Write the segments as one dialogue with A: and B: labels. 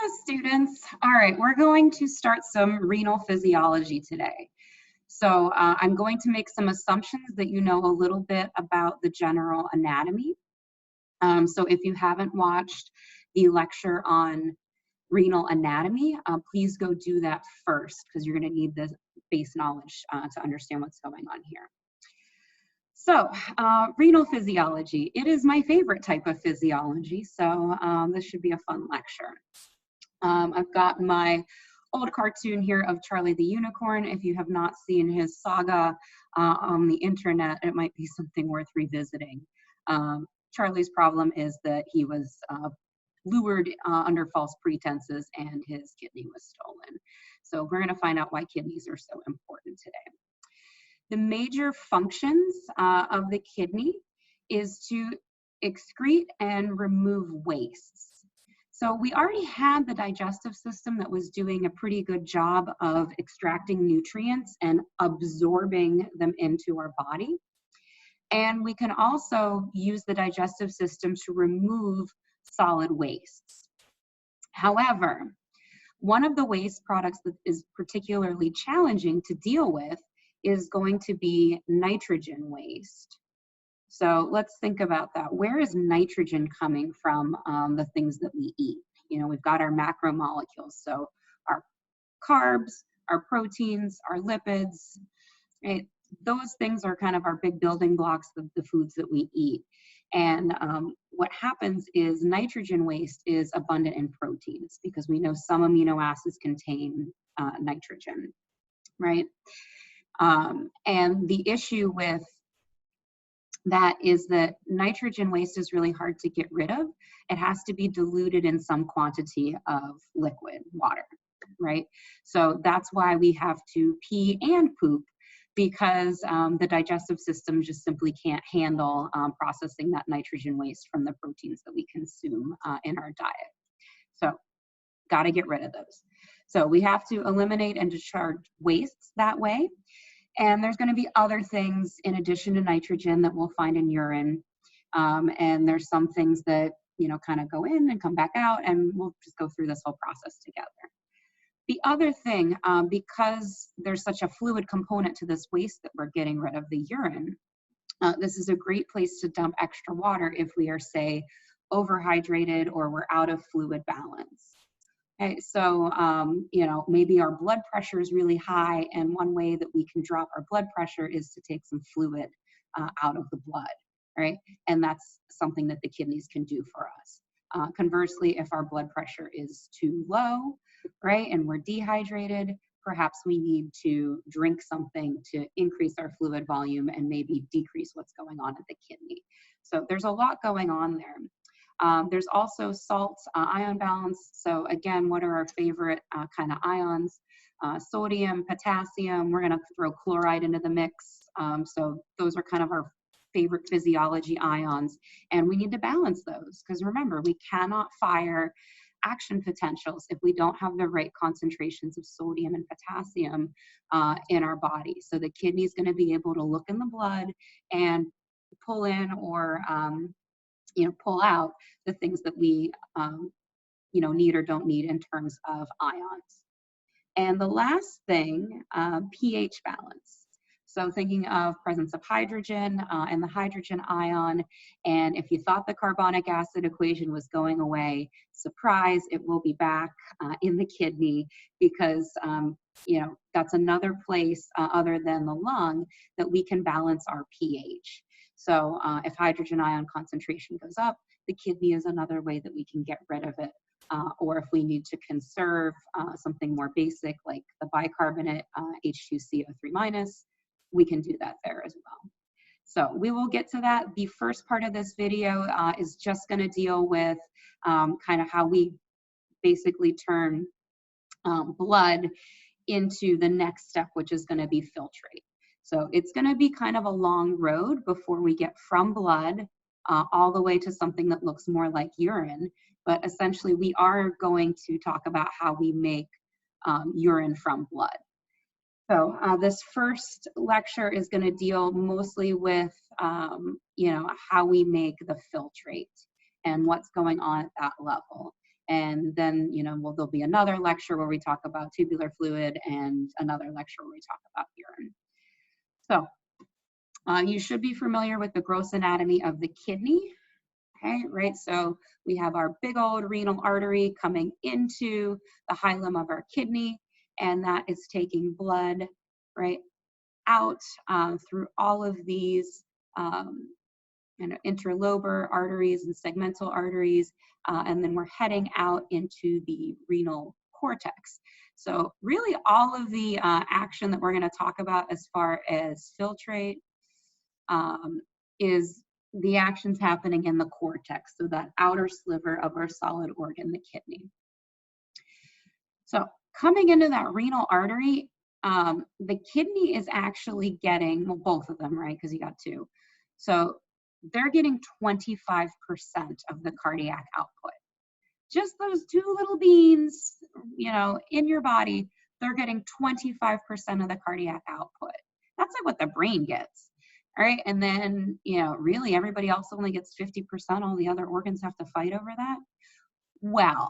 A: Students. All right, we're going to start some renal physiology today. So I'm going to make some assumptions that you know a little bit about the general anatomy. So if you haven't watched the lecture on renal anatomy, please go do that first because you're going to need the base knowledge to understand what's going on here. So renal physiology, it is my favorite type of physiology, so this should be a fun lecture. I've got my old cartoon here of Charlie the Unicorn. If you have not seen his saga on the internet, it might be something worth revisiting. Charlie's problem is that he was lured under false pretenses and his kidney was stolen. So we're going to find out why kidneys are so important today. The major functions of the kidney is to excrete and remove wastes. So we already had the digestive system that was doing a pretty good job of extracting nutrients and absorbing them into our body. And we can also use the digestive system to remove solid wastes. However, one of the waste products that is particularly challenging to deal with is going to be nitrogen waste. So let's think about that. Where is nitrogen coming from the things that we eat? You know, we've got our macromolecules, so our carbs, our proteins, our lipids, right? Those things are kind of our big building blocks of the foods that we eat. And what happens is nitrogen waste is abundant in proteins because we know some amino acids contain nitrogen, right? And the issue with that is that nitrogen waste is really hard to get rid of. It has to be diluted in some quantity of liquid water, right? So that's why we have to pee and poop because the digestive system just simply can't handle processing that nitrogen waste from the proteins that we consume in our diet. So got to get rid of those. So we have to eliminate and discharge wastes that way. And there's going to be other things in addition to nitrogen that we'll find in urine. And there's some things that, you know, kind of go in and come back out, and we'll just go through this whole process together. The other thing, because there's such a fluid component to this waste that we're getting rid of, the urine, this is a great place to dump extra water if we are, say, overhydrated or we're out of fluid balance. Okay, so, you know, maybe our blood pressure is really high, and one way that we can drop our blood pressure is to take some fluid out of the blood, right? And that's something that the kidneys can do for us. Conversely, if our blood pressure is too low, right, and we're dehydrated, perhaps we need to drink something to increase our fluid volume and maybe decrease what's going on at the kidney. So there's a lot going on there. There's also salt ion balance. So again, what are our favorite kind of ions? Sodium, potassium, we're going to throw chloride into the mix. So those are kind of our favorite physiology ions. And we need to balance those because remember, we cannot fire action potentials if we don't have the right concentrations of sodium and potassium in our body. So the kidney is going to be able to look in the blood and pull in or you know, pull out the things that we, you know, need or don't need in terms of ions. And the last thing, pH balance. So thinking of presence of hydrogen and the hydrogen ion, and if you thought the carbonic acid equation was going away, surprise, it will be back in the kidney because, you know, that's another place other than the lung that we can balance our pH. So if hydrogen ion concentration goes up, the kidney is another way that we can get rid of it. Or if we need to conserve something more basic like the bicarbonate H2CO3-, we can do that there as well. So we will get to that. The first part of this video is just going to deal with kind of how we basically turn blood into the next step, which is going to be filtrate. So it's going to be kind of a long road before we get from blood all the way to something that looks more like urine. But essentially, we are going to talk about how we make urine from blood. So this first lecture is going to deal mostly with, you know, how we make the filtrate and what's going on at that level. And then, you know, there'll be another lecture where we talk about tubular fluid and another lecture where we talk about urine. So you should be familiar with the gross anatomy of the kidney. Okay, right, so we have our big old renal artery coming into the hilum of our kidney, and that is taking blood, right, out through all of these interlobar arteries and segmental arteries, and then we're heading out into the renal cortex. So really all of the action that we're going to talk about as far as filtrate is the actions happening in the cortex, so that outer sliver of our solid organ, the kidney. So coming into that renal artery, the kidney is actually getting, well, both of them, right, because you got two. So they're getting 25% of the cardiac output. Just those two little beans, you know, in your body, they're getting 25% of the cardiac output. That's like what the brain gets. All right, and then, you know, really everybody else only gets 50%. All the other organs have to fight over that. Well,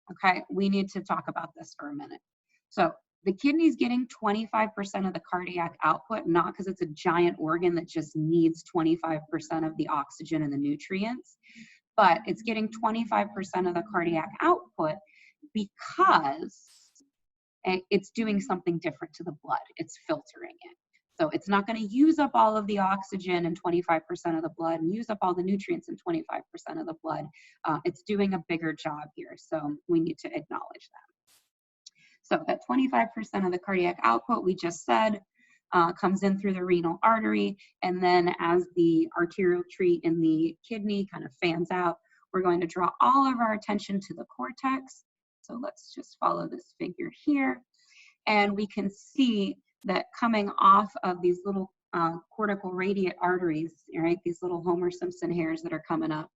A: okay, we need to talk about this for a minute. So the kidney's getting 25% of the cardiac output, not because it's a giant organ that just needs 25% of the oxygen and the nutrients, but it's getting 25% of the cardiac output because it's doing something different to the blood. It's filtering it. So it's not going to use up all of the oxygen in 25% of the blood and use up all the nutrients in 25% of the blood. It's doing a bigger job here, so we need to acknowledge that. So that 25% of the cardiac output we just said comes in through the renal artery, and then as the arterial tree in the kidney kind of fans out, we're going to draw all of our attention to the cortex. So let's just follow this figure here, and we can see that coming off of these little cortical radiate arteries, right, these little Homer Simpson hairs that are coming up,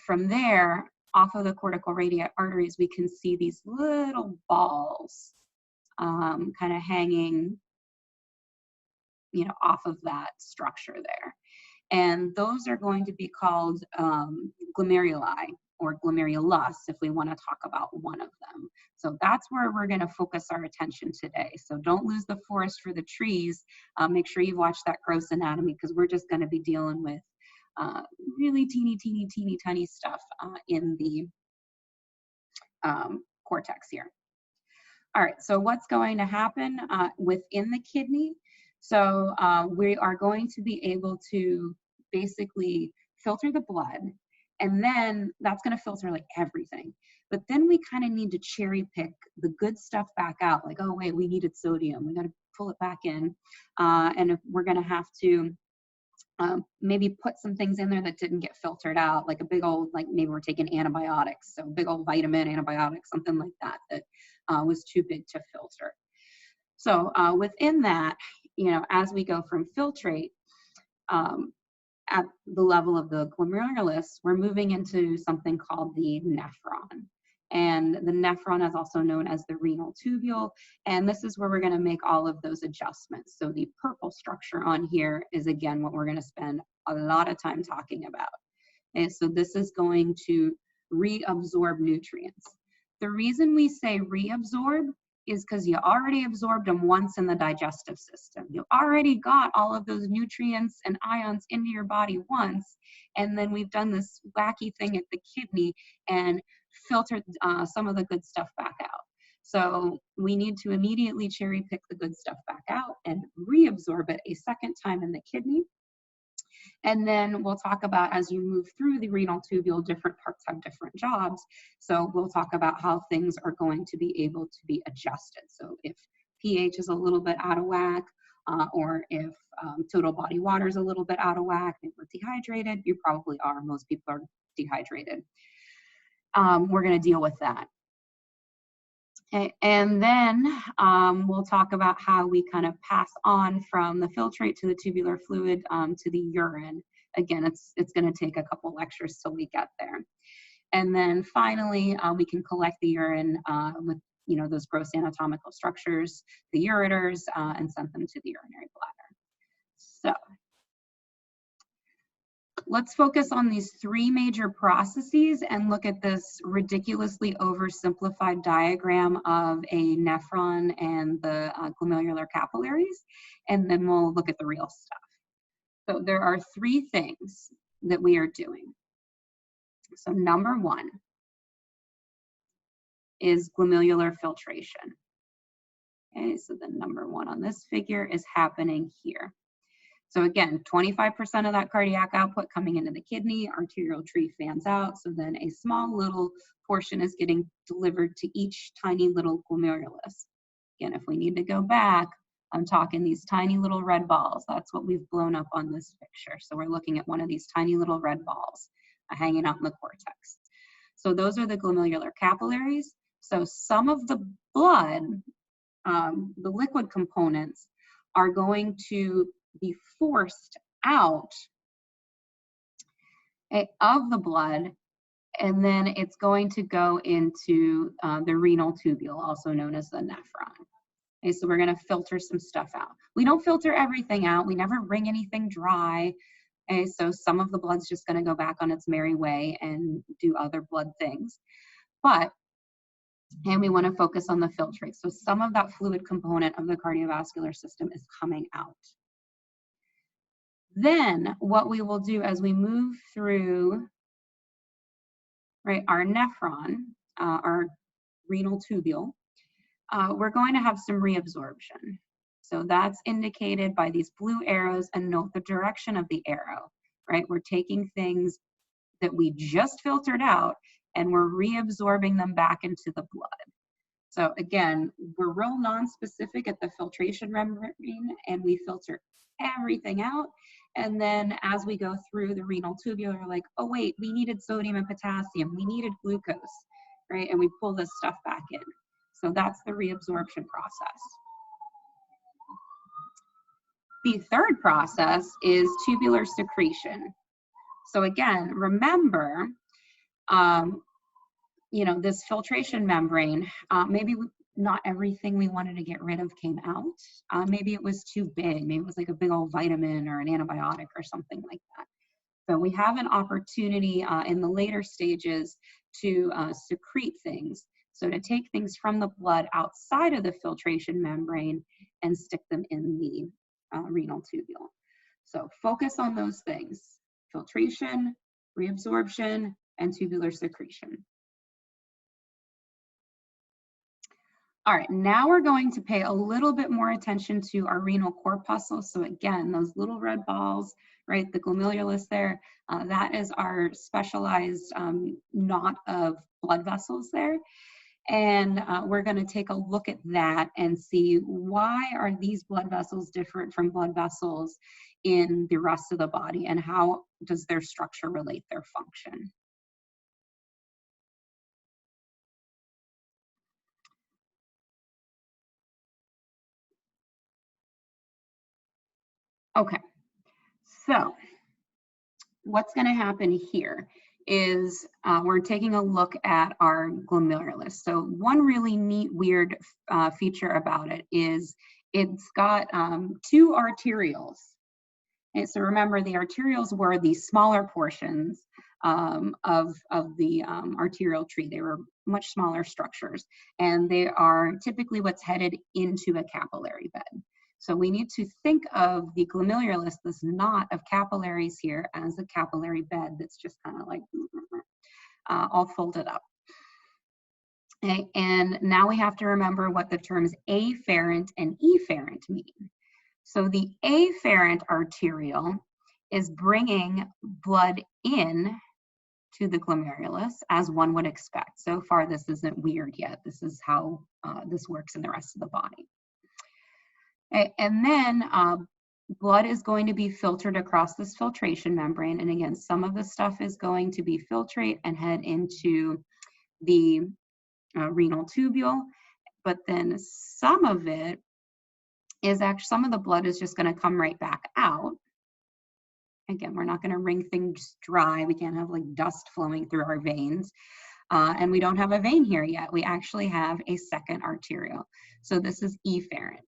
A: from there, off of the cortical radiate arteries, we can see these little balls kind of hanging, you know, off of that structure there. And those are going to be called glomeruli or glomerulus if we want to talk about one of them. So that's where we're going to focus our attention today. So don't lose the forest for the trees. Make sure you've watched that gross anatomy, because we're just going to be dealing with really teeny tiny stuff in the cortex here. All right, so what's going to happen within the kidney? So we are going to be able to basically filter the blood, and then that's going to filter like everything. But then we kind of need to cherry pick the good stuff back out. Like, oh wait, we needed sodium. We got to pull it back in, and if we're going to have to maybe put some things in there that didn't get filtered out, like a big old, like maybe we're taking antibiotics, so big old vitamin antibiotics, something like that that was too big to filter. So within that, you know, as we go from filtrate at the level of the glomerulus, we're moving into something called the nephron. And the nephron is also known as the renal tubule, and this is where we're going to make all of those adjustments. So the purple structure on here is, again, what we're going to spend a lot of time talking about. And so this is going to reabsorb nutrients. The reason we say reabsorb is because you already absorbed them once in the digestive system. You already got all of those nutrients and ions into your body once, and then we've done this wacky thing at the kidney and filtered some of the good stuff back out. So we need to immediately cherry pick the good stuff back out and reabsorb it a second time in the kidney. And then we'll talk about, as you move through the renal tubule, different parts have different jobs. So we'll talk about how things are going to be able to be adjusted. So if pH is a little bit out of whack, or if total body water is a little bit out of whack, if we're dehydrated, you probably are. Most people are dehydrated. We're going to deal with that. Okay, and then we'll talk about how we kind of pass on from the filtrate to the tubular fluid to the urine. Again, it's going to take a couple lectures till we get there. And then finally, we can collect the urine with, you know, those gross anatomical structures, the ureters, and send them to the urinary bladder. So let's focus on these three major processes and look at this ridiculously oversimplified diagram of a nephron and the glomerular capillaries, and then we'll look at the real stuff. So there are three things that we are doing. So number one is glomerular filtration. Okay, so the number one on this figure is happening here. So again, 25% of that cardiac output coming into the kidney, arterial tree fans out, so then a small little portion is getting delivered to each tiny little glomerulus. Again, if we need to go back, I'm talking these tiny little red balls. That's what we've blown up on this picture. So we're looking at one of these tiny little red balls hanging out in the cortex. So those are the glomerular capillaries. So some of the blood, the liquid components, are going to be forced out of the blood, and then it's going to go into the renal tubule, also known as the nephron. Okay, so we're going to filter some stuff out. We don't filter everything out. We never wring anything dry. Okay, so some of the blood's just going to go back on its merry way and do other blood things. But, and we want to focus on the filtrate. So some of that fluid component of the cardiovascular system is coming out. Then what we will do as we move through, right, our nephron, our renal tubule, we're going to have some reabsorption. So that's indicated by these blue arrows, and note the direction of the arrow, right? We're taking things that we just filtered out and we're reabsorbing them back into the blood. So again, we're real non-specific at the filtration membrane, and we filter everything out. And then as we go through the renal tubule, we're like, oh wait, we needed sodium and potassium, we needed glucose, right? And we pull this stuff back in. So that's the reabsorption process. The third process is tubular secretion. So again, remember, you know, this filtration membrane, maybe not everything we wanted to get rid of came out. Maybe it was too big. Maybe it was like a big old vitamin or an antibiotic or something like that. So we have an opportunity in the later stages to secrete things. So to take things from the blood outside of the filtration membrane and stick them in the renal tubule. So focus on those things: filtration, reabsorption, and tubular secretion. All right, now we're going to pay a little bit more attention to our renal corpuscles. So again, those little red balls, right, the glomerulus there, that is our specialized knot of blood vessels there. And we're going to take a look at that and see why are these blood vessels different from blood vessels in the rest of the body, and how does their structure relate their function. Okay, so what's going to happen here is we're taking a look at our glomerulus. So one really neat, weird feature about it is it's got two arterioles. And so remember, the arterioles were the smaller portions of the arterial tree. They were much smaller structures, and they are typically what's headed into a capillary bed. So we need to think of the glomerulus, this knot of capillaries here, as a capillary bed that's just kind of like all folded up. Okay, and now we have to remember what the terms afferent and efferent mean. So the afferent arteriole is bringing blood in to the glomerulus, as one would expect. So far, this isn't weird yet. This is how this works in the rest of the body. And then blood is going to be filtered across this filtration membrane. And again, some of the stuff is going to be filtrate and head into the renal tubule, but then some of it is actually, some of the blood is just going to come right back out. Again, we're not going to wring things dry. We can't have like dust flowing through our veins. And we don't have a vein here yet. We actually have a second arteriole. So this is efferent.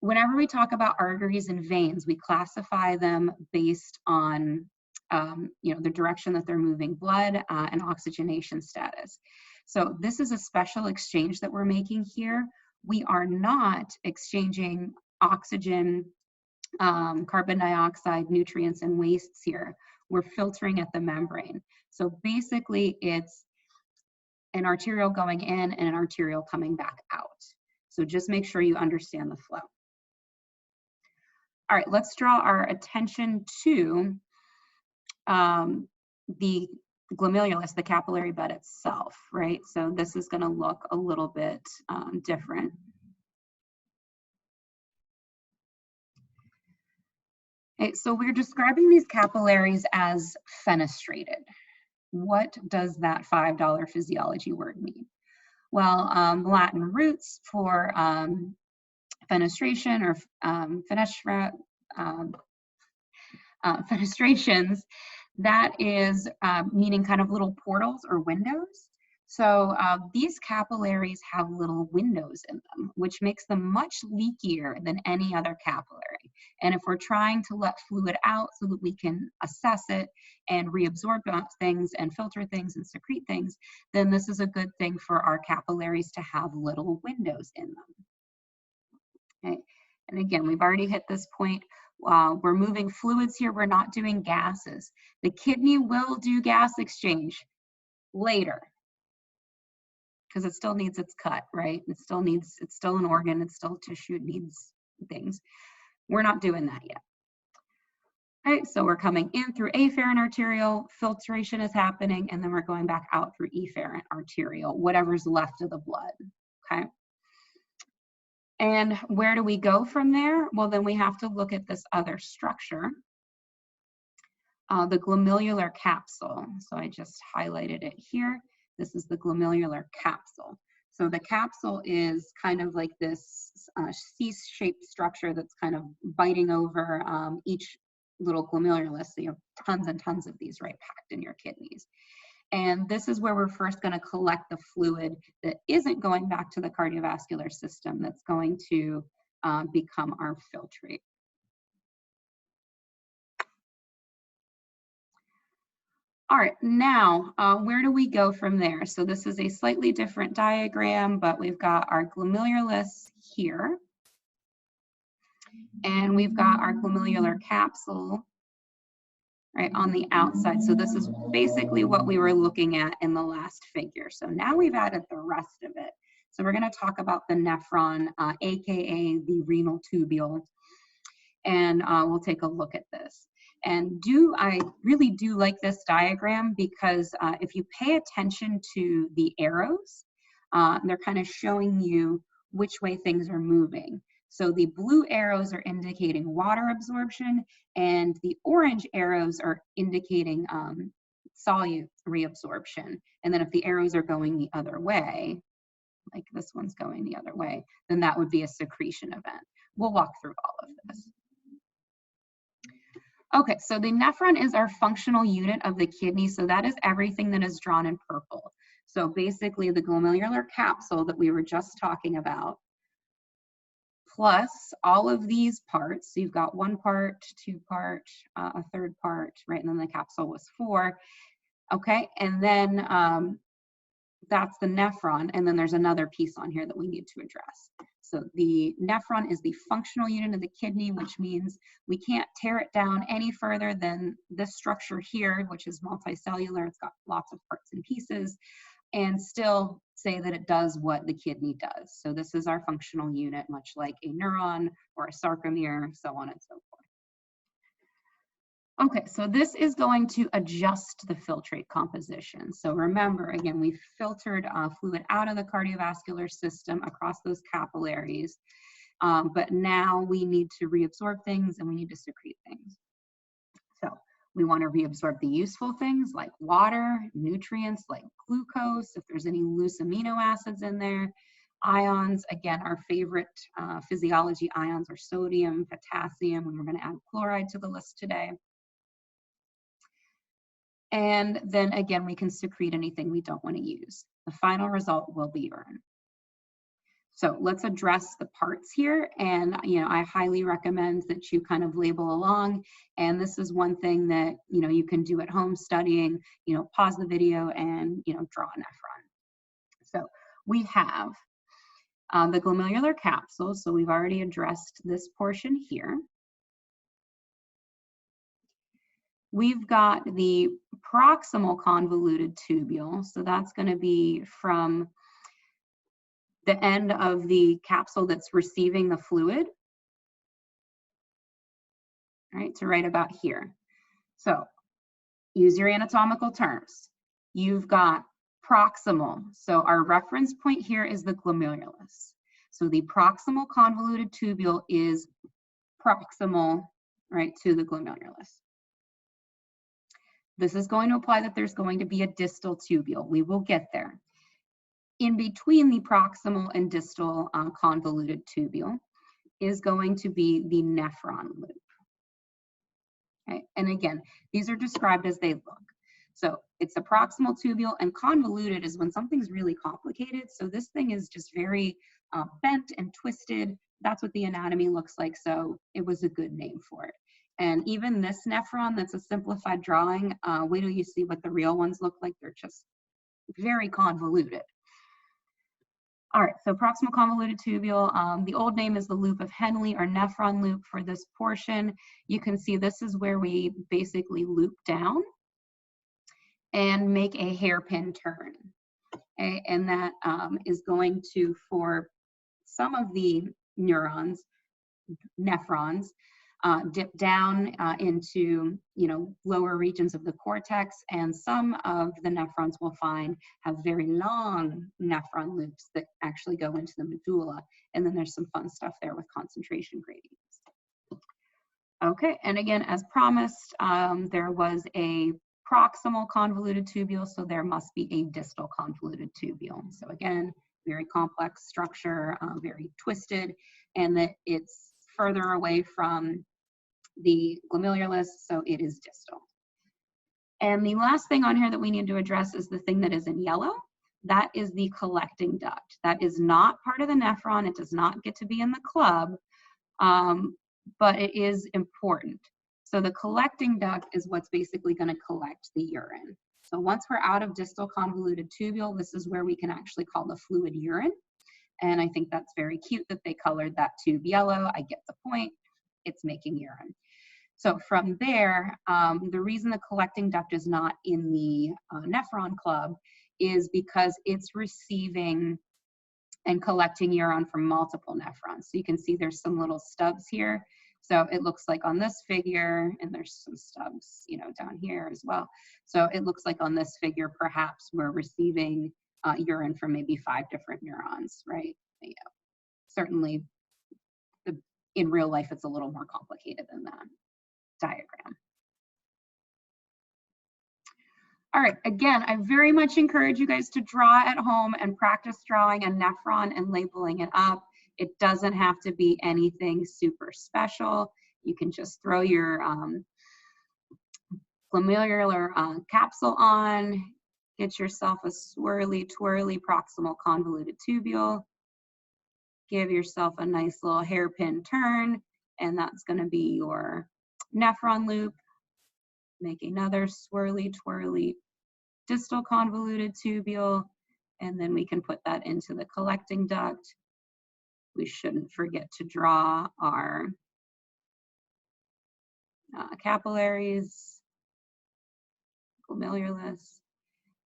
A: whenever we talk about arteries and veins, we classify them based on the direction that they're moving blood and oxygenation status. So this is a special exchange that we're making here. We are not exchanging oxygen, carbon dioxide, nutrients, and wastes here. We're filtering at the membrane. So basically, it's an arterial going in and an arterial coming back out. So just make sure you understand the flow. All right, let's draw our attention to the glomerulus, the capillary bed itself, right? So this is going to look a little bit different. Okay, so we're describing these capillaries as fenestrated. What does that $5 physiology word mean? Well, Latin roots for fenestration or fenestrations, that is meaning kind of little portals or windows. So these capillaries have little windows in them, which makes them much leakier than any other capillary. And if we're trying to let fluid out so that we can assess it and reabsorb things and filter things and secrete things, then this is a good thing for our capillaries to have little windows in them. Okay. And again, we've already hit this point. We're moving fluids here. We're not doing gases. The kidney will do gas exchange later because it still needs its cut, right? It's still an organ. It's still tissue. It needs things. We're not doing that yet. All right, so we're coming in through afferent arterial, filtration is happening, and then we're going back out through efferent arterial, whatever's left of the blood, okay? And where do we go from there? Well, then we have to look at this other structure, the glomerular capsule. So I just highlighted it here. This is the glomerular capsule. So the capsule is kind of like this C-shaped structure that's kind of biting over each little glomerulus. So you have tons and tons of these, right, packed in your kidneys. And this is where we're first going to collect the fluid that isn't going back to the cardiovascular system, that's going to become our filtrate. All right, now where do we go from there? So this is a slightly different diagram, but we've got our glomerulus here. And we've got our glomerular capsule right on the outside. So this is basically what we were looking at in the last figure. So now we've added the rest of it. So we're going to talk about the nephron, aka the renal tubule, and we'll take a look at this. And I really do like this diagram because if you pay attention to the arrows, they're kind of showing you which way things are moving. So the blue arrows are indicating water absorption, and the orange arrows are indicating solute reabsorption. And then if the arrows are going the other way, like this one's going the other way, then that would be a secretion event. We'll walk through all of this. Okay, so the nephron is our functional unit of the kidney. So that is everything that is drawn in purple. So basically the glomerular capsule that we were just talking about, plus all of these parts. So you've got one part, two part, a third part, right? And then the capsule was 4. Okay, and then that's the nephron. And then there's another piece on here that we need to address. So the nephron is the functional unit of the kidney, which means we can't tear it down any further than this structure here, which is multicellular. It's got lots of parts and pieces, and still say that it does what the kidney does. So this is our functional unit, much like a neuron or a sarcomere, so on and so forth. Okay, so this is going to adjust the filtrate composition. So remember, again, we filtered fluid out of the cardiovascular system across those capillaries, but now we need to reabsorb things and we need to secrete things. So we want to reabsorb the useful things like water, nutrients like glucose, if there's any loose amino acids in there, ions. Again, our favorite physiology ions are sodium, potassium, and we're going to add chloride to the list today. And then again, we can secrete anything we don't want to use. The final result will be urine. So let's address the parts here. And, I highly recommend that you kind of label along. And this is one thing that, you can do at home studying, pause the video and, draw a nephron. So we have the glomerular capsule. So we've already addressed this portion here. We've got the proximal convoluted tubule. So that's going to be from the end of the capsule that's receiving the fluid, right, to right about here. So use your anatomical terms. You've got proximal. So our reference point here is the glomerulus. So the proximal convoluted tubule is proximal, right, to the glomerulus. This is going to imply that there's going to be a distal tubule. We will get there. In between the proximal and distal convoluted tubule is going to be the nephron loop. Okay? And again, these are described as they look. So it's the proximal tubule, and convoluted is when something's really complicated. So this thing is just very bent and twisted. That's what the anatomy looks like. So it was a good name for it. And even this nephron, that's a simplified drawing, wait till you see what the real ones look like. They're just very convoluted. All right, so proximal convoluted tubule, the old name is the loop of Henle or nephron loop for this portion. You can see this is where we basically loop down and make a hairpin turn. Okay? And that is going to, for some of the neurons, nephrons, dip down into lower regions of the cortex, and some of the nephrons we'll find have very long nephron loops that actually go into the medulla, and then there's some fun stuff there with concentration gradients. Okay, and again, as promised, there was a proximal convoluted tubule, so there must be a distal convoluted tubule. So again, very complex structure, very twisted, and that it's further away from the glomerulus, so it is distal. And the last thing on here that we need to address is the thing that is in yellow. That is the collecting duct. That is not part of the nephron. It does not get to be in the club, but it is important. So the collecting duct is what's basically going to collect the urine. So once we're out of distal convoluted tubule, this is where we can actually call the fluid urine. And I think that's very cute that they colored that tube yellow. I get the point. It's making urine. So from there, the reason the collecting duct is not in the nephron club is because it's receiving and collecting urine from multiple nephrons. So you can see there's some little stubs here. So it looks like on this figure, and there's some stubs, down here as well. So it looks like on this figure, perhaps we're receiving urine from maybe 5 different neurons, right? Certainly, in real life, it's a little more complicated than that diagram. All right, again, I very much encourage you guys to draw at home and practice drawing a nephron and labeling it up. It doesn't have to be anything super special. You can just throw your glomerular capsule on, get yourself a swirly, twirly proximal convoluted tubule, give yourself a nice little hairpin turn, and that's going to be your nephron loop. Make another swirly, twirly distal convoluted tubule, and then we can put that into the collecting duct. We shouldn't forget to draw our capillaries, glomerulus,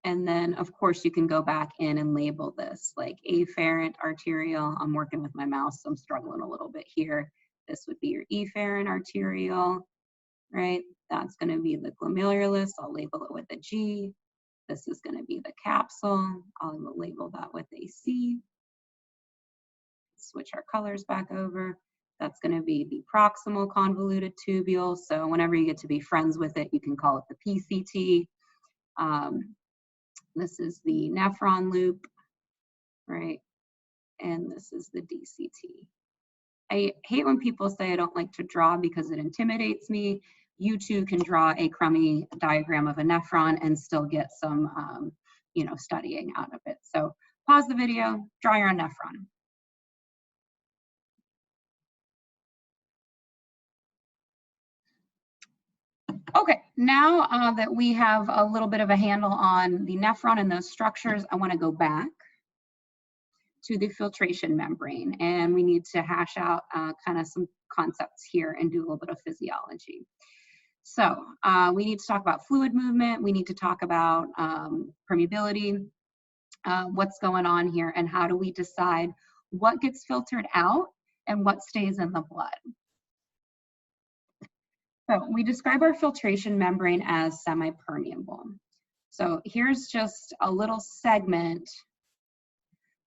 A: and then of course you can go back in and label this like afferent arterial. I'm working with my mouse, so I'm struggling a little bit here. This would be your efferent arterial, right? That's going to be the glomerulus. I'll label it with a G. This is going to be the capsule. I'll label that with a C. Switch our colors back over. That's going to be the proximal convoluted tubule. So whenever you get to be friends with it, you can call it the PCT. This is the nephron loop, right? And this is the DCT. I hate when people say I don't like to draw because it intimidates me. You too can draw a crummy diagram of a nephron and still get some, studying out of it. So pause the video, draw your own nephron. Okay, now that we have a little bit of a handle on the nephron and those structures, I want to go back to the filtration membrane, and we need to hash out kind of some concepts here and do a little bit of physiology. So we need to talk about fluid movement, we need to talk about permeability, what's going on here, and how do we decide what gets filtered out and what stays in the blood. So we describe our filtration membrane as semi-permeable. So here's just a little segment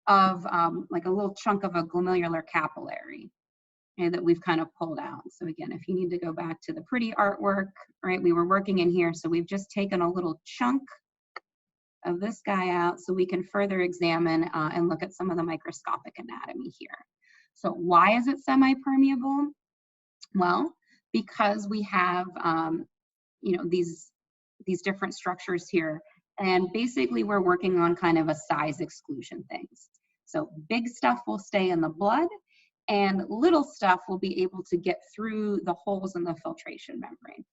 A: of like a little chunk of a glomerular capillary, okay, that we've kind of pulled out. So again, if you need to go back to the pretty artwork, right, we were working in here, so we've just taken a little chunk of this guy out so we can further examine and look at some of the microscopic anatomy here. So why is it semi-permeable? Well, because we have you know, these different structures here, and basically we're working on kind of a size exclusion things. So big stuff will stay in the blood, and little stuff will be able to get through the holes in the filtration membrane.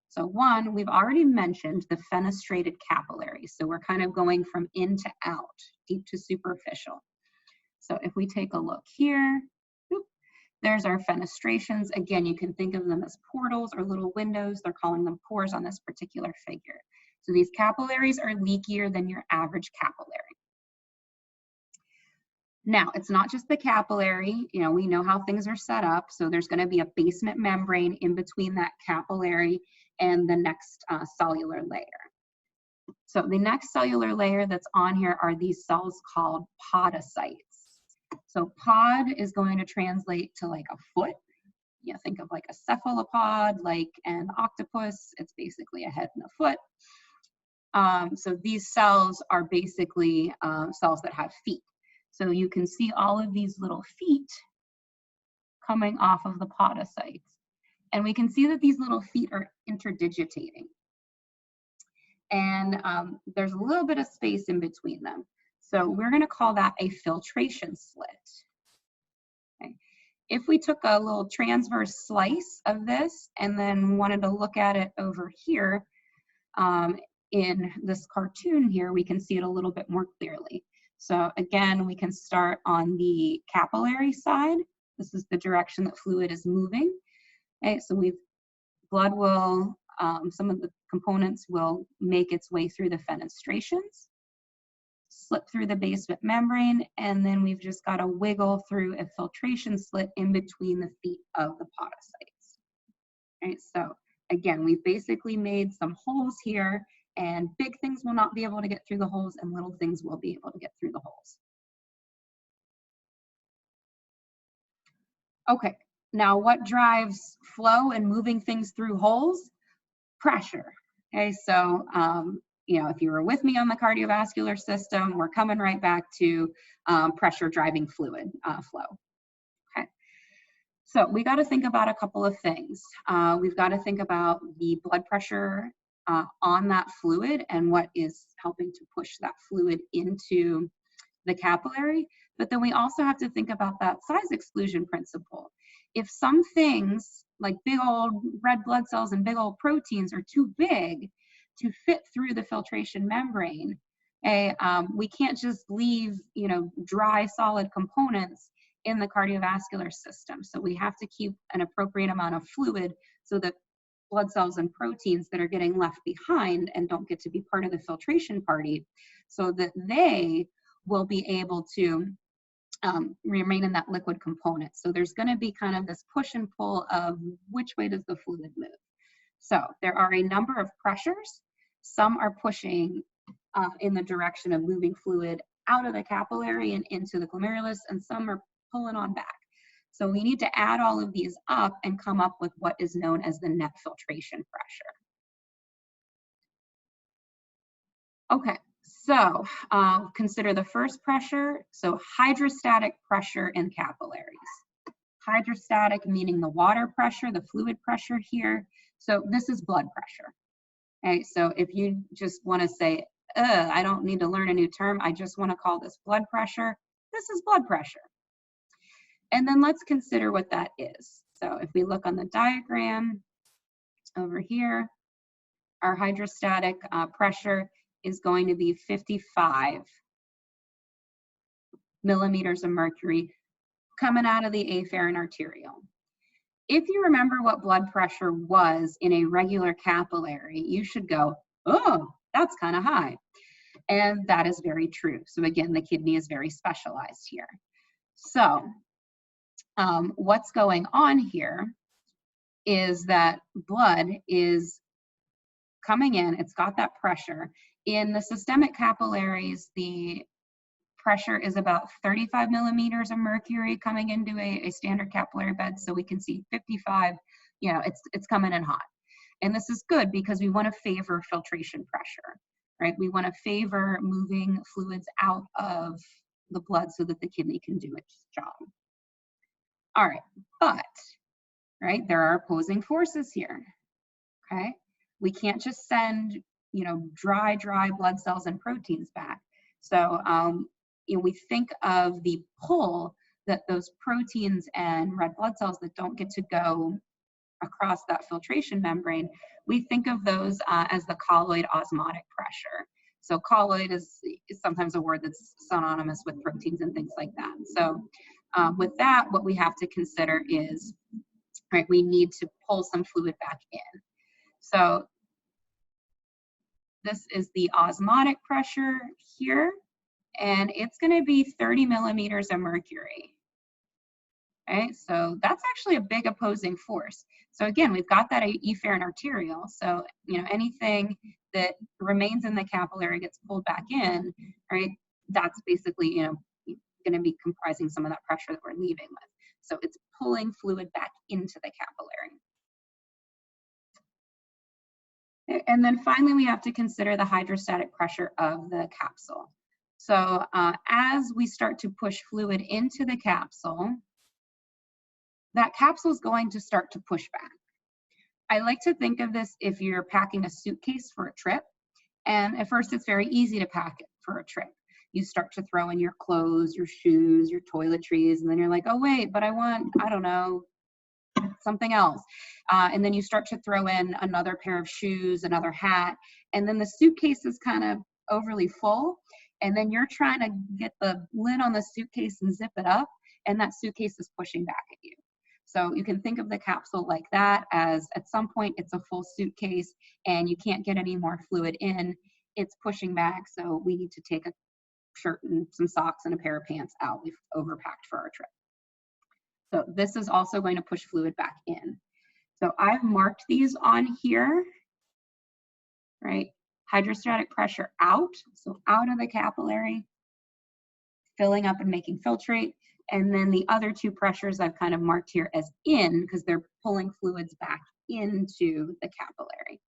A: So one, we've already mentioned the fenestrated capillaries. So we're kind of going from in to out, deep to superficial. So if we take a look here, there's our fenestrations. Again, you can think of them as portals or little windows. They're calling them pores on this particular figure. So these capillaries are leakier than your average capillary. Now, it's not just the capillary, you know, we know how things are set up. So there's going to be a basement membrane in between that capillary and the next cellular layer. So the next cellular layer that's on here are these cells called podocytes. So pod is going to translate to like a foot. You know, think of like a cephalopod, like an octopus. It's basically a head and a foot. So these cells are basically cells that have feet. So you can see all of these little feet coming off of the podocytes. And we can see that these little feet are interdigitating. And there's a little bit of space in between them. So we're going to call that a filtration slit. Okay. If we took a little transverse slice of this and then wanted to look at it over here in this cartoon here, we can see it a little bit more clearly. So again, we can start on the capillary side. This is the direction that fluid is moving. Okay, so blood will, some of the components will make its way through the fenestrations, slip through the basement membrane, and then we've just got to wiggle through a filtration slit in between the feet of the podocytes. Right, so again, we've basically made some holes here, and big things will not be able to get through the holes, and little things will be able to get through the holes. Okay, now what drives flow and moving things through holes? Pressure. Okay, so you know, if you were with me on the cardiovascular system, we're coming right back to pressure driving fluid flow. Okay, so we got to think about a couple of things. We've got to think about the blood pressure on that fluid and what is helping to push that fluid into the capillary, but then we also have to think about that size exclusion principle. If some things like big old red blood cells and big old proteins are too big to fit through the filtration membrane, we can't just leave, you know, dry solid components in the cardiovascular system. So we have to keep an appropriate amount of fluid so that blood cells and proteins that are getting left behind and don't get to be part of the filtration party, so that they will be able to remain in that liquid component. So there's going to be kind of this push and pull of which way does the fluid move. So there are a number of pressures. Some are pushing in the direction of moving fluid out of the capillary and into the glomerulus, and some are pulling on back. So we need to add all of these up and come up with what is known as the net filtration pressure. Okay, so consider the first pressure. So hydrostatic pressure in capillaries. Hydrostatic meaning the water pressure, the fluid pressure here. So this is blood pressure. Okay, so if you just want to say, I don't need to learn a new term, I just want to call this blood pressure, this is blood pressure. And then let's consider what that is. So if we look on the diagram over here, our hydrostatic pressure is going to be 55 millimeters of mercury coming out of the afferent arteriole. If you remember what blood pressure was in a regular capillary, you should go, oh, that's kind of high. And that is very true. So again, the kidney is very specialized here. So what's going on here is that blood is coming in, it's got that pressure. In the systemic capillaries, the pressure is about 35 millimeters of mercury coming into a standard capillary bed. So we can see 55, you know, it's coming in hot. And this is good because we want to favor filtration pressure, right? We want to favor moving fluids out of the blood so that the kidney can do its job. All right, but, right, there are opposing forces here, okay? We can't just send, you know, dry blood cells and proteins back. So, you know, we think of the pull that those proteins and red blood cells that don't get to go across that filtration membrane, we think of those as the colloid osmotic pressure. So colloid is sometimes a word that's synonymous with proteins and things like that. So with that, what we have to consider is, right, we need to pull some fluid back in. So this is the osmotic pressure here, and it's going to be 30 millimeters of mercury. Okay, so that's actually a big opposing force. So again, we've got that efferent arteriole. So, you know, anything that remains in the capillary gets pulled back in, right? That's basically, you know, going to be comprising some of that pressure that we're leaving with. So it's pulling fluid back into the capillary. And then finally, we have to consider the hydrostatic pressure of the capsule. So as we start to push fluid into the capsule, that capsule is going to start to push back. I like to think of this if you're packing a suitcase for a trip. And at first, it's very easy to pack it for a trip. You start to throw in your clothes, your shoes, your toiletries, and then you're like, oh, wait, but I want, I don't know, something else. And then you start to throw in another pair of shoes, another hat, and then the suitcase is kind of overly full. And then you're trying to get the lid on the suitcase and zip it up, and that suitcase is pushing back at you. So you can think of the capsule like that, as at some point it's a full suitcase and you can't get any more fluid in, it's pushing back. So we need to take a shirt and some socks and a pair of pants out. We've overpacked for our trip. So this is also going to push fluid back in. So I've marked these on here, right? Hydrostatic pressure out, so out of the capillary, filling up and making filtrate. And then the other two pressures I've kind of marked here as in, because they're pulling fluids back into the capillary.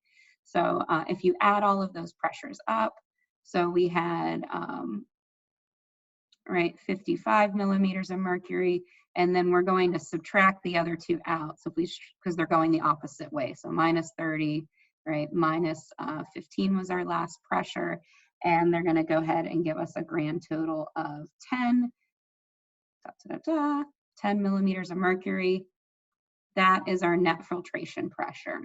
A: So if you add all of those pressures up, so we had, right, 55 millimeters of mercury, and then we're going to subtract the other two out. So if we, because they're going the opposite way. So minus 30, right, minus 15 was our last pressure, and they're gonna go ahead and give us a grand total of 10 millimeters of mercury. That is our net filtration pressure.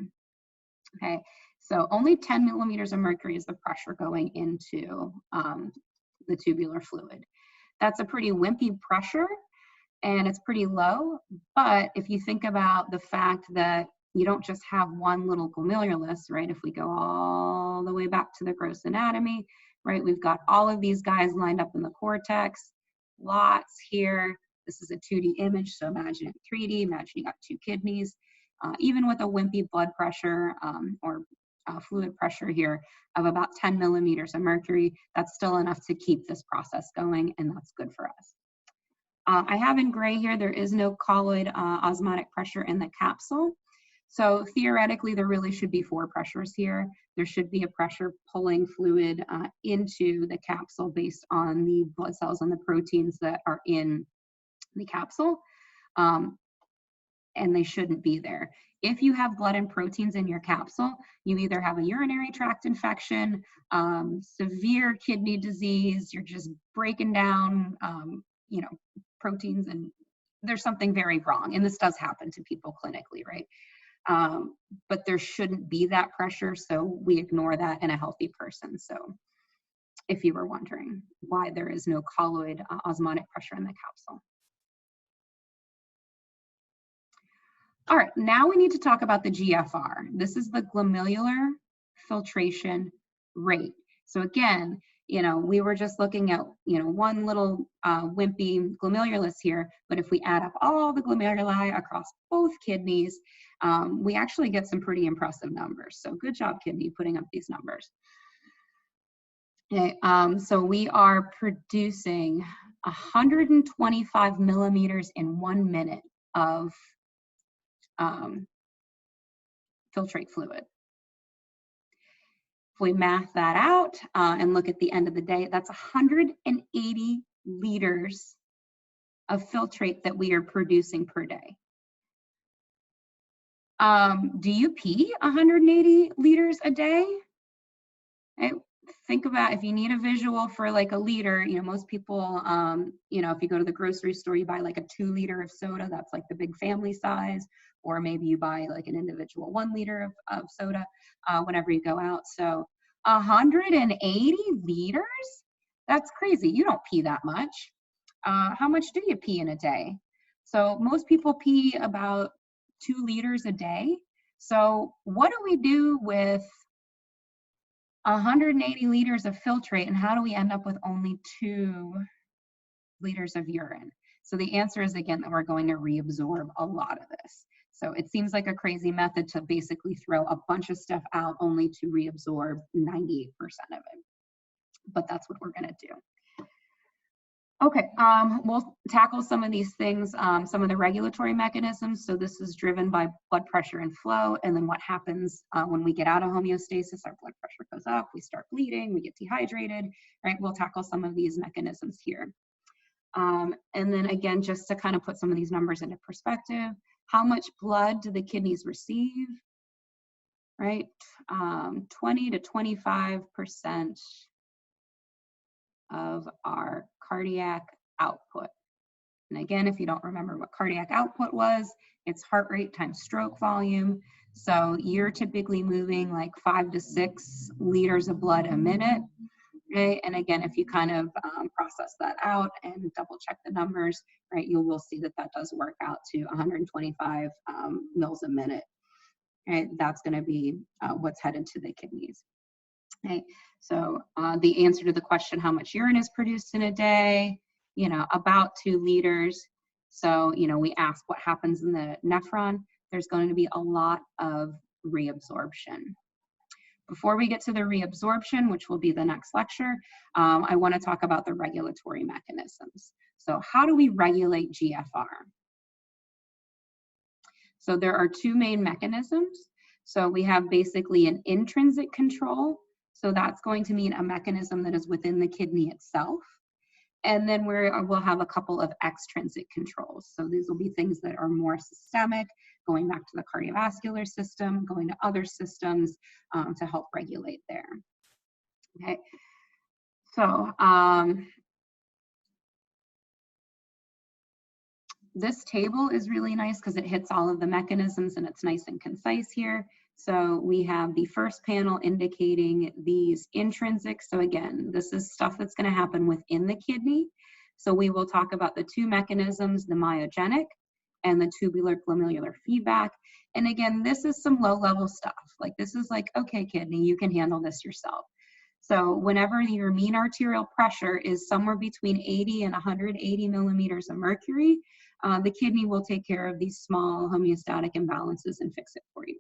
A: Okay, so only 10 millimeters of mercury is the pressure going into the tubular fluid. That's a pretty wimpy pressure and it's pretty low, but if you think about the fact that you don't just have one little glomerulus, right? If we go all the way back to the gross anatomy, right? We've got all of these guys lined up in the cortex, lots here. This is a 2D image, so imagine it 3D, imagine you got two kidneys. Even with a wimpy blood pressure or fluid pressure here of about 10 millimeters of mercury, that's still enough to keep this process going, and that's good for us. I have in gray here, there is no colloid osmotic pressure in the capsule. So theoretically, there really should be 4 pressures here. There should be a pressure pulling fluid into the capsule based on the blood cells and the proteins that are in the capsule, and they shouldn't be there. If you have blood and proteins in your capsule, you either have a urinary tract infection, severe kidney disease, you're just breaking down, you know, proteins, and there's something very wrong. And this does happen to people clinically, right? but there shouldn't be that pressure, so we ignore that in a healthy person. So if you were wondering why there is no colloid osmotic pressure in the capsule. All right, now we need to talk about the GFR. This is the glomerular filtration rate. So again, we were just looking at, one little wimpy glomerulus here, but if we add up all the glomeruli across both kidneys, we actually get some pretty impressive numbers. So good job, kidney, putting up these numbers. Okay, so we are producing 125 millimeters in 1 minute of filtrate fluid. If we math that out and look at the end of the day, that's 180 liters of filtrate that we are producing per day. Do you pee 180 liters a day? Okay. Think about if you need a visual for like a liter, most people, if you go to the grocery store, you buy like a 2 liter of soda, that's like the big family size, or maybe you buy like an individual 1 liter of soda whenever you go out. So 180 liters? That's crazy. You don't pee that much. How much do you pee in a day? So most people pee about 2 liters a day. So what do we do with 180 liters of filtrate, and how do we end up with only 2 liters of urine? So the answer is, again, that we're going to reabsorb a lot of this. So it seems like a crazy method to basically throw a bunch of stuff out only to reabsorb 98% of it. But that's what we're going to do. Okay, we'll tackle some of these things, some of the regulatory mechanisms. So this is driven by blood pressure and flow, and then what happens when we get out of homeostasis, our blood pressure goes up, we start bleeding, we get dehydrated, right? We'll tackle some of these mechanisms here. And then again, just to kind of put some of these numbers into perspective, how much blood do the kidneys receive, right? 20 to 25% of our cardiac output. And again, if you don't remember what cardiac output was, it's heart rate times stroke volume. So you're typically moving like 5 to 6 liters of blood a minute. Okay? And again, if you kind of process that out and double check the numbers, right, you will see that that does work out to 125 mils a minute. Right? That's going to be what's headed to the kidneys. Okay, so the answer to the question, how much urine is produced in a day, about 2 liters. So, we ask what happens in the nephron. There's going to be a lot of reabsorption. Before we get to the reabsorption, which will be the next lecture, I want to talk about the regulatory mechanisms. So how do we regulate GFR? So there are 2 main mechanisms. So we have basically an intrinsic control. So that's going to mean a mechanism that is within the kidney itself. And then we'll have a couple of extrinsic controls. So these will be things that are more systemic, going back to the cardiovascular system, going to other systems to help regulate there. Okay, so this table is really nice because it hits all of the mechanisms and it's nice and concise here. So we have the first panel indicating these intrinsic. So again, this is stuff that's going to happen within the kidney. So we will talk about the 2 mechanisms, the myogenic and the tubular glomerular feedback. And again, this is some low-level stuff. Like this is like, okay, kidney, you can handle this yourself. So whenever your mean arterial pressure is somewhere between 80 and 180 millimeters of mercury, the kidney will take care of these small homeostatic imbalances and fix it for you.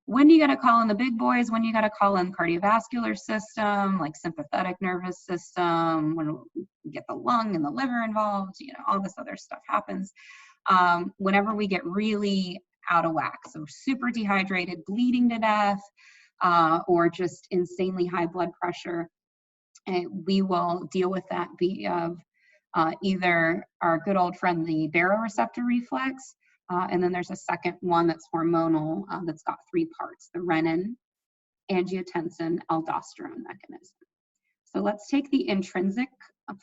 A: When do you got to call in the big boys? When you got to call in cardiovascular system, like sympathetic nervous system, when you get the lung and the liver involved, all this other stuff happens. Whenever we get really out of whack, so super dehydrated, bleeding to death, or just insanely high blood pressure, we will deal with that via either our good old friend, the baroreceptor reflex, and then there's a second one that's hormonal that's got 3 parts, the renin, angiotensin, aldosterone mechanism. So let's take the intrinsic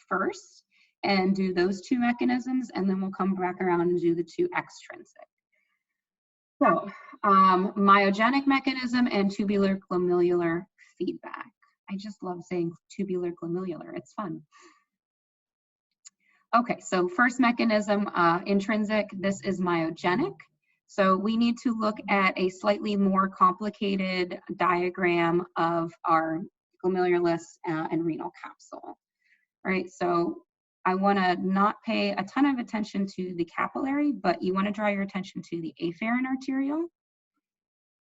A: first and do those 2 mechanisms, and then we'll come back around and do the 2 extrinsic. So myogenic mechanism and tubular glomerular feedback. I just love saying tubular glomerular, it's fun. Okay, so first mechanism, intrinsic, this is myogenic. So we need to look at a slightly more complicated diagram of our glomerulus and renal capsule, right? So I wanna not pay a ton of attention to the capillary, but you wanna draw your attention to the afferent arteriole,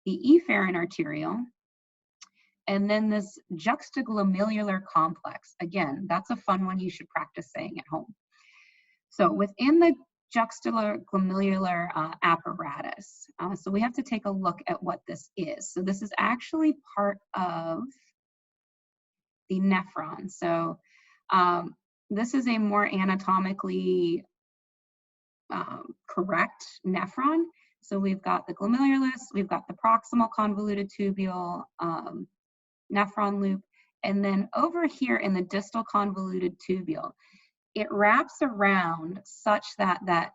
A: the efferent arteriole, and then this juxtaglomerular complex. Again, that's a fun one you should practice saying at home. So within the juxtaglomerular apparatus, so we have to take a look at what this is. So this is actually part of the nephron. So this is a more anatomically correct nephron. So we've got the glomerulus, we've got the proximal convoluted tubule, nephron loop, and then over here in the distal convoluted tubule, it wraps around such that that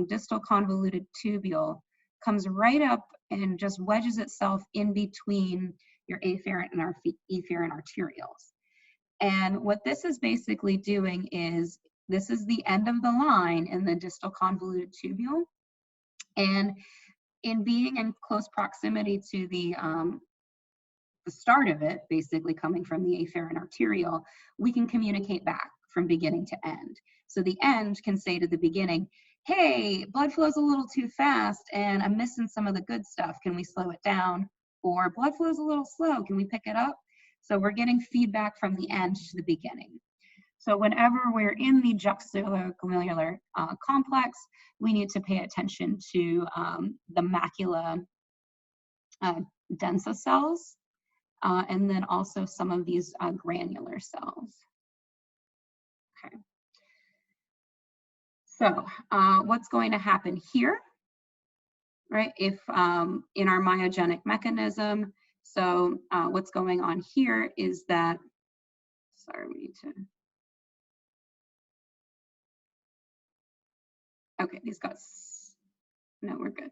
A: distal convoluted tubule comes right up and just wedges itself in between your afferent and our efferent arterioles. And what this is basically doing is, this is the end of the line in the distal convoluted tubule. And in being in close proximity to the start of it, basically coming from the afferent arteriole, we can communicate back from beginning to end. So the end can say to the beginning, hey, blood flow's a little too fast and I'm missing some of the good stuff. Can we slow it down? Or blood flow's a little slow. Can we pick it up? So we're getting feedback from the end to the beginning. So whenever we're in the juxtaglomerular complex, we need to pay attention to the macula densa cells, and then also some of these granular cells. Okay. So what's going to happen here, right? If in our myogenic mechanism, so what's going on here is that, sorry, we need to, okay, these guys, no, we're good.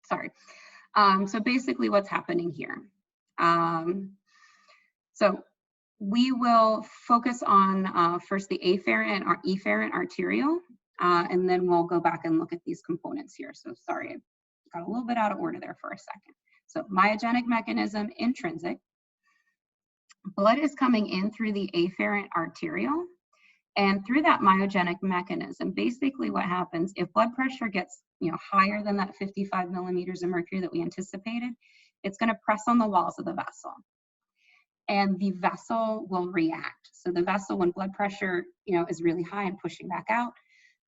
A: Sorry. So basically what's happening here. So we will focus on first the afferent or efferent arteriole, and then we'll go back and look at these components here. So sorry, I got a little bit out of order there for a second. So myogenic mechanism, intrinsic. Blood is coming in through the afferent arteriole, and through that myogenic mechanism, basically what happens, if blood pressure gets higher than that 55 millimeters of mercury that we anticipated, it's going to press on the walls of the vessel. And the vessel will react. So the vessel, when blood pressure is really high and pushing back out,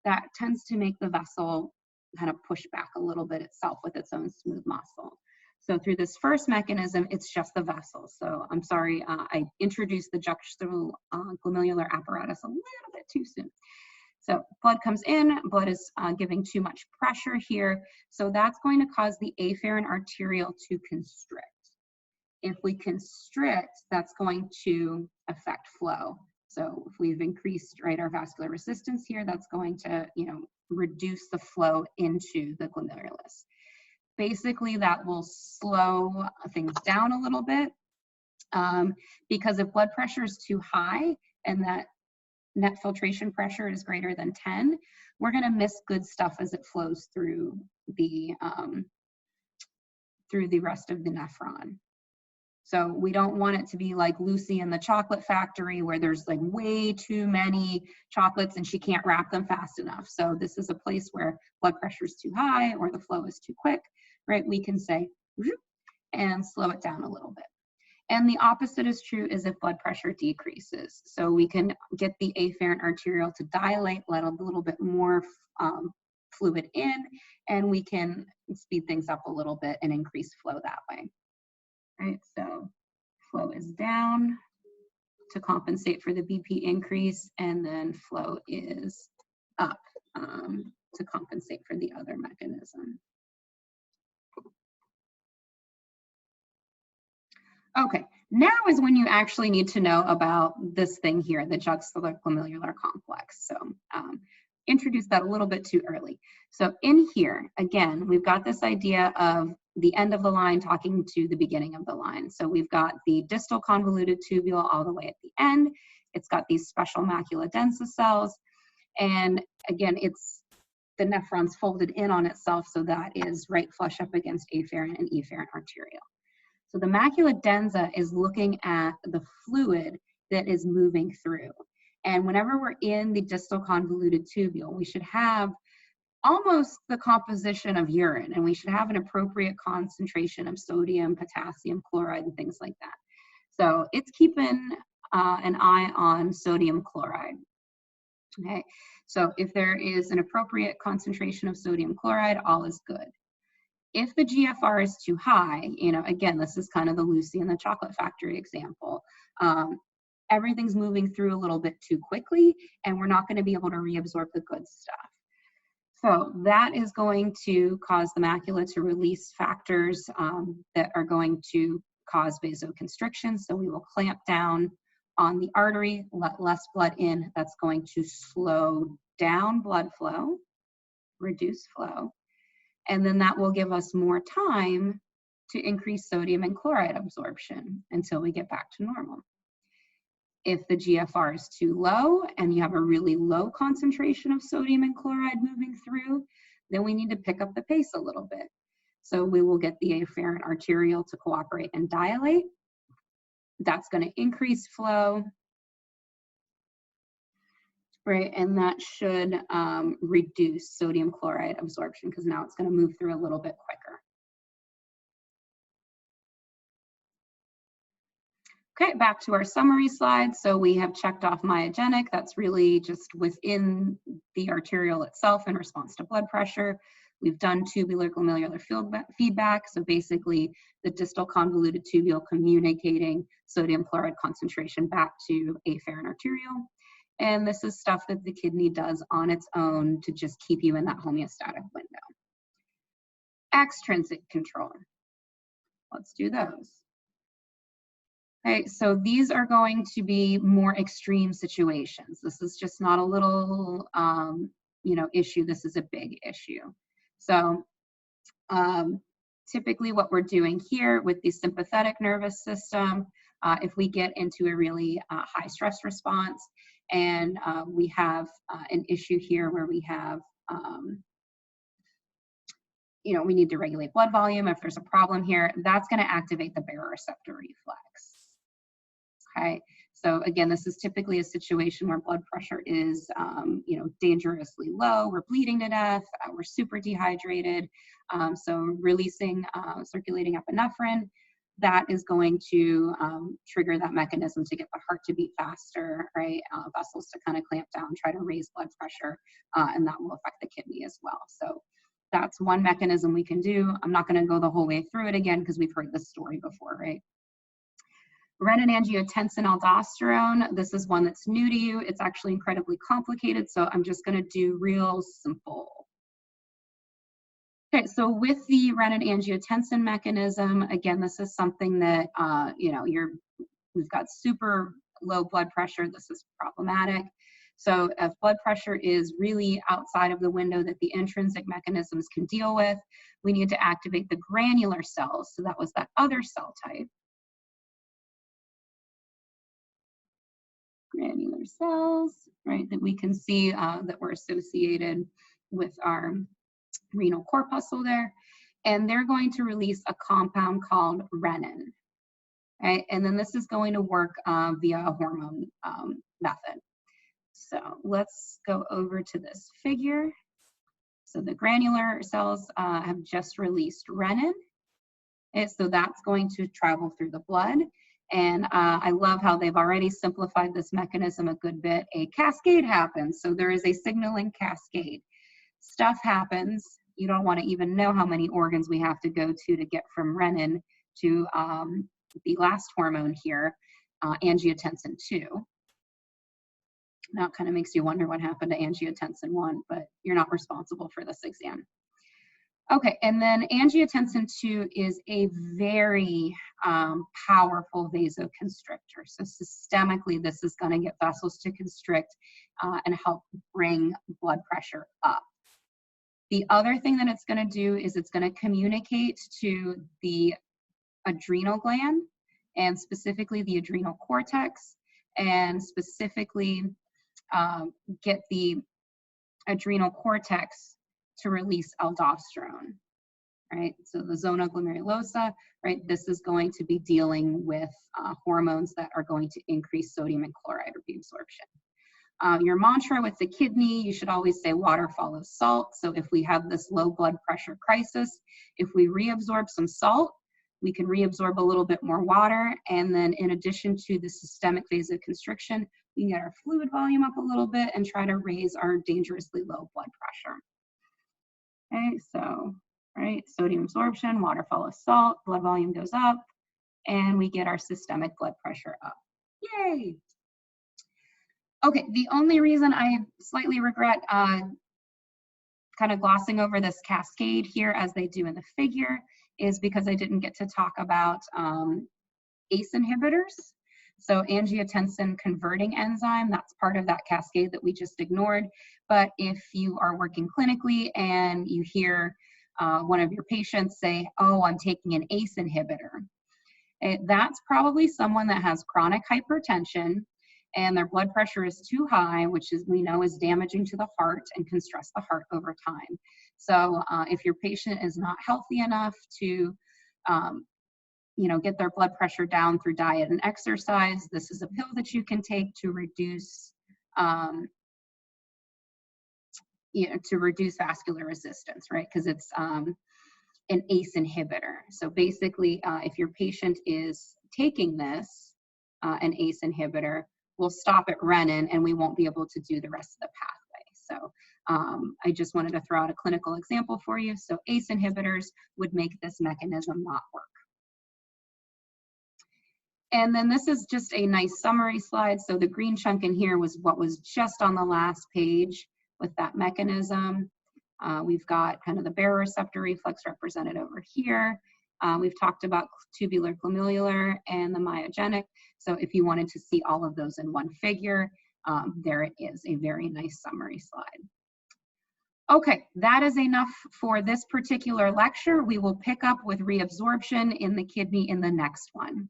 A: that tends to make the vessel kind of push back a little bit itself with its own smooth muscle. So through this first mechanism, it's just the vessel. So I'm sorry, I introduced the juxtaglomerular apparatus a little bit too soon. So blood comes in, blood is giving too much pressure here. So that's going to cause the afferent arteriole to constrict. If we constrict, that's going to affect flow. So if we've increased, right, our vascular resistance here, that's going to, reduce the flow into the glomerulus. Basically, that will slow things down a little bit, because if blood pressure is too high and that net filtration pressure is greater than 10, we're going to miss good stuff as it flows through the rest of the nephron. So we don't want it to be like Lucy in the chocolate factory where there's like way too many chocolates and she can't wrap them fast enough. So this is a place where blood pressure is too high or the flow is too quick, right? We can say, and slow it down a little bit. And the opposite is true is if blood pressure decreases. So we can get the afferent arteriole to dilate, let a little bit more fluid in, and we can speed things up a little bit and increase flow that way. Right, so flow is down to compensate for the BP increase, and then flow is up to compensate for the other mechanism. Okay, now is when you actually need to know about this thing here, the juxtaglomerular complex. So introduced that a little bit too early. So in here, again, we've got this idea of the end of the line talking to the beginning of the line. So we've got the distal convoluted tubule all the way at the end. It's got these special macula densa cells. And again, it's the nephron's folded in on itself, so that is right flush up against afferent and efferent arteriole. So the macula densa is looking at the fluid that is moving through. And whenever we're in the distal convoluted tubule, we should have almost the composition of urine, and we should have an appropriate concentration of sodium, potassium, chloride, and things like that. So it's keeping an eye on sodium chloride. Okay, so if there is an appropriate concentration of sodium chloride, all is good. If the GFR is too high, you know, again, this is kind of the Lucy and the Chocolate Factory example. Everything's moving through a little bit too quickly, and we're not going to be able to reabsorb the good stuff. So that is going to cause the macula to release factors that are going to cause vasoconstriction. So we will clamp down on the artery, let less blood in. That's going to slow down blood flow, reduce flow, and then that will give us more time to increase sodium and chloride absorption until we get back to normal. If the GFR is too low and you have a really low concentration of sodium and chloride moving through, then we need to pick up the pace a little bit. So we will get the afferent arteriole to cooperate and dilate. That's going to increase flow, right? And that should reduce sodium chloride absorption because now it's going to move through a little bit quicker. Okay, back to our summary slide. So we have checked off myogenic. That's really just within the arteriole itself in response to blood pressure. We've done tubular glomerular feedback. So basically the distal convoluted tubule communicating sodium chloride concentration back to afferent arteriole. And this is stuff that the kidney does on its own to just keep you in that homeostatic window. Extrinsic control. Let's do those. Okay, so these are going to be more extreme situations. This is just not a little, you know, issue. This is a big issue. So typically what we're doing here with the sympathetic nervous system, if we get into a really high stress response and we have an issue here where we have, you know, we need to regulate blood volume. If there's a problem here, that's going to activate the baroreceptor reflex. Okay, so again, this is typically a situation where blood pressure is, you know, dangerously low. We're bleeding to death. We're super dehydrated. So releasing circulating epinephrine, that is going to trigger that mechanism to get the heart to beat faster, right? Vessels to kind of clamp down, try to raise blood pressure, and that will affect the kidney as well. So that's one mechanism we can do. I'm not going to go the whole way through it again because we've heard this story before, right? Renin-angiotensin-aldosterone, this is one that's new to you. It's actually incredibly complicated, so I'm just going to do real simple. Okay, so with the renin-angiotensin mechanism, again, this is something that, you know, we've got super low blood pressure. This is problematic. So if blood pressure is really outside of the window that the intrinsic mechanisms can deal with, we need to activate the granular cells. So that was that other cell type. Granular cells, right, that we can see that were associated with our renal corpuscle there. And they're going to release a compound called renin, right? And then this is going to work via a hormone method. So let's go over to this figure. So the granular cells have just released renin. And so that's going to travel through the blood. And I love how they've already simplified this mechanism a good bit. A cascade happens. So there is a signaling cascade. Stuff happens. You don't want to even know how many organs we have to go to get from renin to the last hormone here, angiotensin 2. Now it kind of makes you wonder what happened to angiotensin 1, but you're not responsible for this exam. Okay, and then angiotensin 2 is a very powerful vasoconstrictor. So systemically, this is going to get vessels to constrict and help bring blood pressure up. The other thing that it's going to do is it's going to communicate to the adrenal gland, and specifically the adrenal cortex, and specifically get the adrenal cortex to release aldosterone, right? So the zona glomerulosa, right? This is going to be dealing with hormones that are going to increase sodium and chloride reabsorption. Your mantra with the kidney, you should always say water follows salt. So if we have this low blood pressure crisis, if we reabsorb some salt, we can reabsorb a little bit more water. And then in addition to the systemic vasoconstriction, we can get our fluid volume up a little bit and try to raise our dangerously low blood pressure. Okay, so, right, sodium absorption, water follows salt, blood volume goes up, and we get our systemic blood pressure up. Yay! Okay, the only reason I slightly regret kind of glossing over this cascade here as they do in the figure is because I didn't get to talk about ACE inhibitors. So angiotensin converting enzyme, that's part of that cascade that we just ignored. But if you are working clinically and you hear one of your patients say, oh, I'm taking an ACE inhibitor, that's probably someone that has chronic hypertension and their blood pressure is too high, which is, we know, is damaging to the heart and can stress the heart over time. So if your patient is not healthy enough to get their blood pressure down through diet and exercise, this is a pill that you can take to reduce vascular resistance, right? Because it's an ACE inhibitor. So basically, if your patient is taking this, an ACE inhibitor, we'll stop at renin and we won't be able to do the rest of the pathway. So I just wanted to throw out a clinical example for you. So ACE inhibitors would make this mechanism not work. And then this is just a nice summary slide. So the green chunk in here was what was just on the last page with that mechanism. We've got kind of the baroreceptor reflex represented over here. We've talked about tubular glomerular and the myogenic. So if you wanted to see all of those in one figure, there it is, a very nice summary slide. Okay, that is enough for this particular lecture. We will pick up with reabsorption in the kidney in the next one.